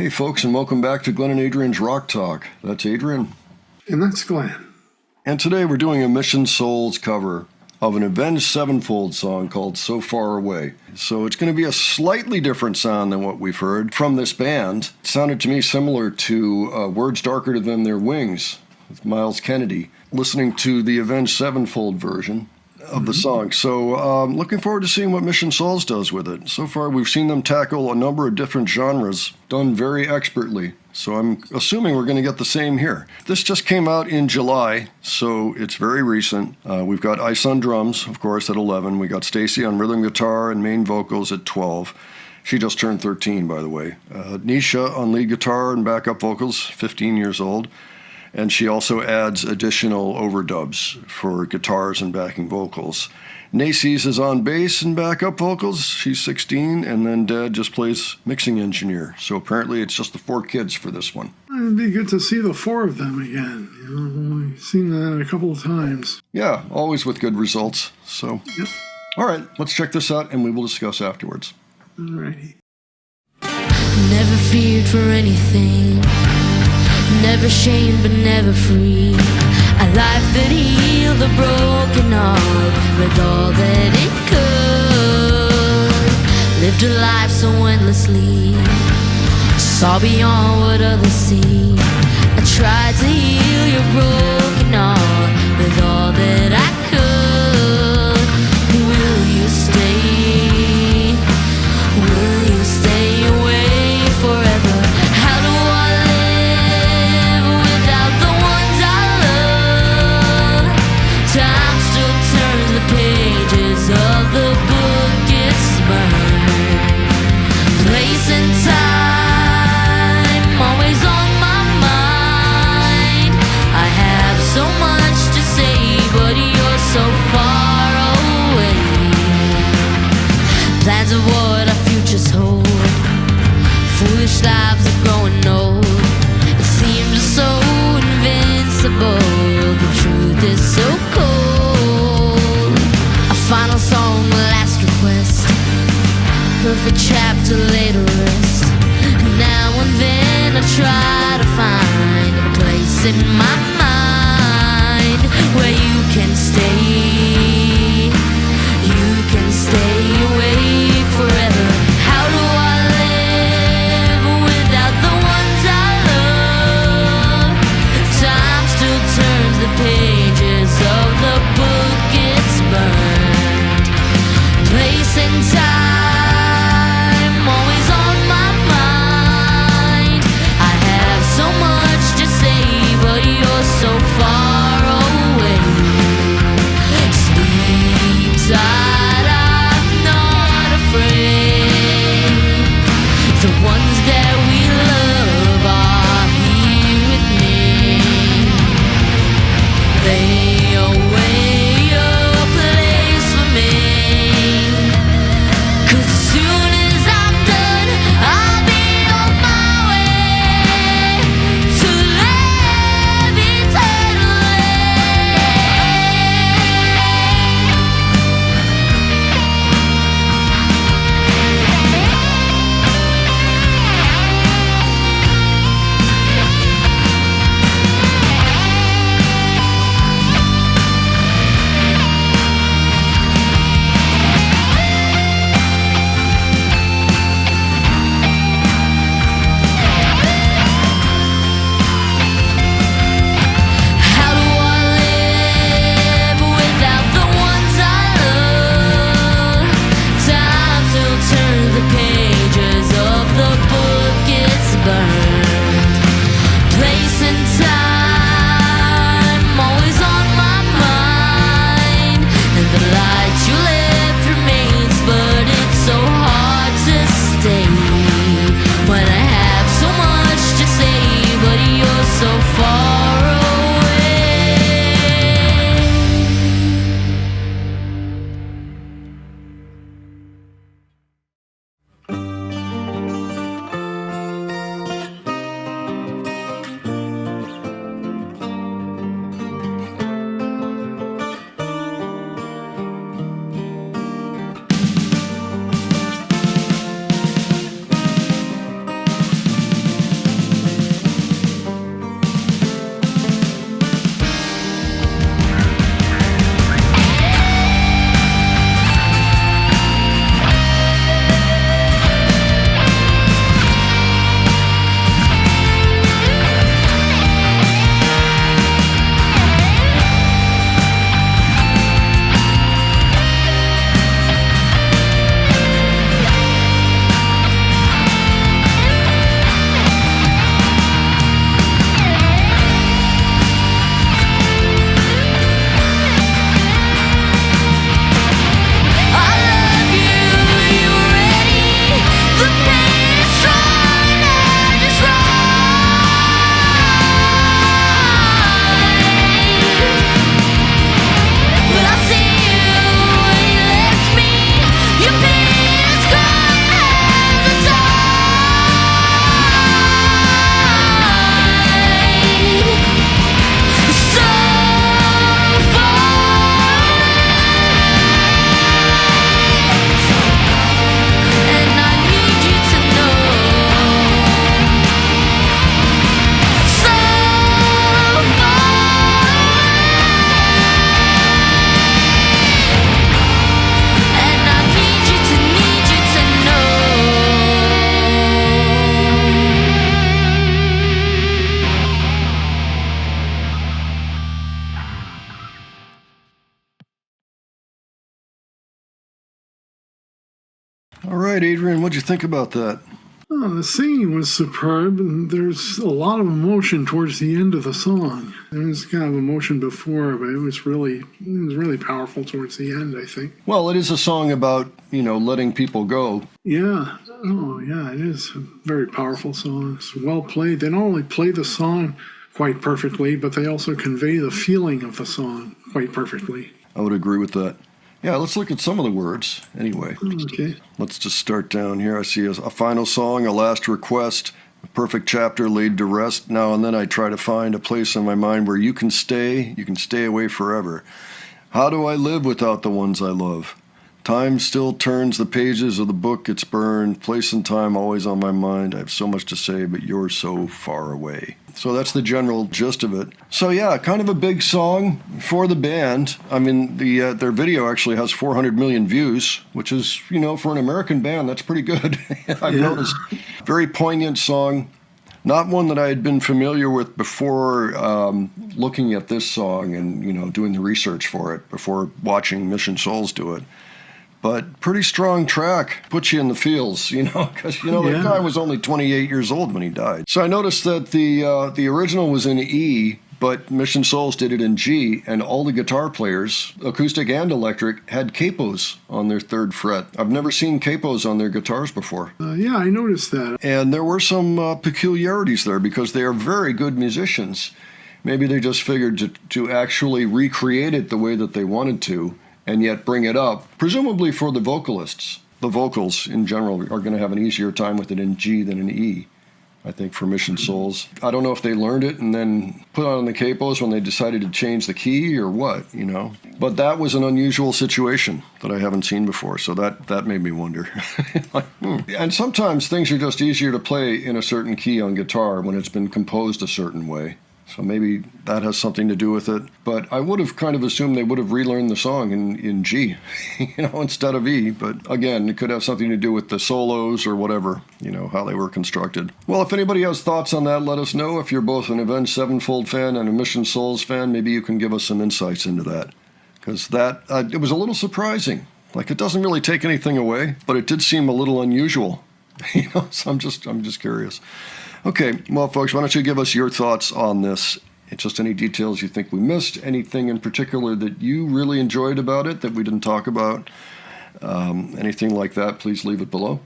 Hey folks, and welcome back to Glenn and Adrian's Rock Talk. That's Adrian. And that's Glenn. And today we're doing a Mission Souls cover of an Avenged Sevenfold song called So Far Away. So it's going to be a slightly different sound than what we've heard from this band. It sounded to me similar to Words Darker Than Their Wings with Miles Kennedy, listening to the Avenged Sevenfold version of the song. So looking forward to seeing what Mission Souls does with it. So far we've seen them tackle a number of different genres, done very expertly. So I'm assuming we're going to get the same here. This just came out in July, so it's very recent. We've got Ice on drums, of course, at 11. We got Stacy on rhythm guitar and main vocals at 12. She just turned 13, by the way. Nisha on lead guitar and backup vocals, 15 years old. And she also adds additional overdubs for guitars and backing vocals. Nacy's is on bass and backup vocals. She's 16, and then Dad just plays mixing engineer. So apparently it's just the 4 kids for this one. It'd be good to see the 4 of them again. We've seen that a couple of times. Yeah, always with good results. So, Yep. All right, let's check this out, and we will discuss afterwards. Alrighty. Never feared for anything, never shamed but never free. A life that healed the broken heart with all that it could. Lived a life so endlessly, saw beyond what others see. I tried to heal your broken heart with all that I could. Will you stay? Will you stay away forever? How do I live without the ones I love? Time still turns the pages of the book it's burned. Place and time always on my mind. I have so much to say, but you're so far away. Plans of what our futures hold, foolish lives are growing old. It seems so invincible, the truth is so cold. A final song, a last request, perfect chapter laid to rest. Now and then I try to find a place in my mind where you can stay. You can stay away forever. How do I live without the ones I love? Time still turns the pages of the book it's burned. Place and time always on my mind. I have so much to say, but you're so far away. Sleep tight, I'm not afraid. The ones that we love are here with me. They away a place for me. 'Cause as soon as I'm done, I'll be on my way to live eternally. How do I live without the ones I love? Time still turns the pages of the book it's burned. Place and time always on my mind. And the light you left remains, but it's so hard to stay when I have so much to say, but you're so far away. right, Adrian, what'd you think about that? Oh, the singing was superb, and there's a lot of emotion towards the end of the song. There was kind of emotion before, but it was really powerful towards the end, I think. Well, it is a song about, letting people go. Yeah. Oh, yeah, it is a very powerful song. It's well played. They not only play the song quite perfectly, but they also convey the feeling of the song quite perfectly. I would agree with that. Yeah, let's look at some of the words anyway. Okay. Let's just start down here. I see a final song, a last request, a perfect chapter laid to rest. Now and then I try to find a place in my mind where you can stay away forever. How do I live without the ones I love? Time still turns the pages of the book it's burned. Place and time always on my mind. I have so much to say, but you're so far away. So that's the general gist of it. So yeah, kind of a big song for the band. I mean, their video actually has 400 million views, which is, for an American band, that's pretty good. I've noticed. Very poignant song. Not one that I had been familiar with before looking at this song and, doing the research for it, before watching Mission Souls do it. But pretty strong track, puts you in the feels, because, the guy was only 28 years old when he died. So I noticed that the original was in E, but Mission Souls did it in G, and all the guitar players, acoustic and electric, had capos on their third fret. I've never seen capos on their guitars before. Yeah, I noticed that. And there were some peculiarities there because they are very good musicians. Maybe they just figured to actually recreate it the way that they wanted to, and yet bring it up, presumably for the vocalists. The vocals, in general, are going to have an easier time with it in G than in E, I think, for Mission Souls. I don't know if they learned it and then put on the capos when they decided to change the key or what, But that was an unusual situation that I haven't seen before, so that made me wonder. And sometimes things are just easier to play in a certain key on guitar when it's been composed a certain way. So maybe that has something to do with it. But I would have kind of assumed they would have relearned the song in G, instead of E. But again, it could have something to do with the solos or whatever, how they were constructed. Well, if anybody has thoughts on that, let us know. If you're both an Avenged Sevenfold fan and a Mission Souls fan, maybe you can give us some insights into that. Because it was a little surprising. Like, it doesn't really take anything away, but it did seem a little unusual. So I'm just curious. Okay, well, folks, why don't you give us your thoughts on this? Just any details you think we missed, anything in particular that you really enjoyed about it that we didn't talk about, anything like that, please leave it below.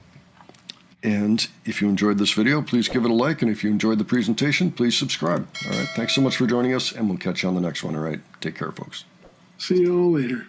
And if you enjoyed this video, please give it a like, and if you enjoyed the presentation, please subscribe. All right, thanks so much for joining us, and we'll catch you on the next one, all right? Take care, folks. See you all later.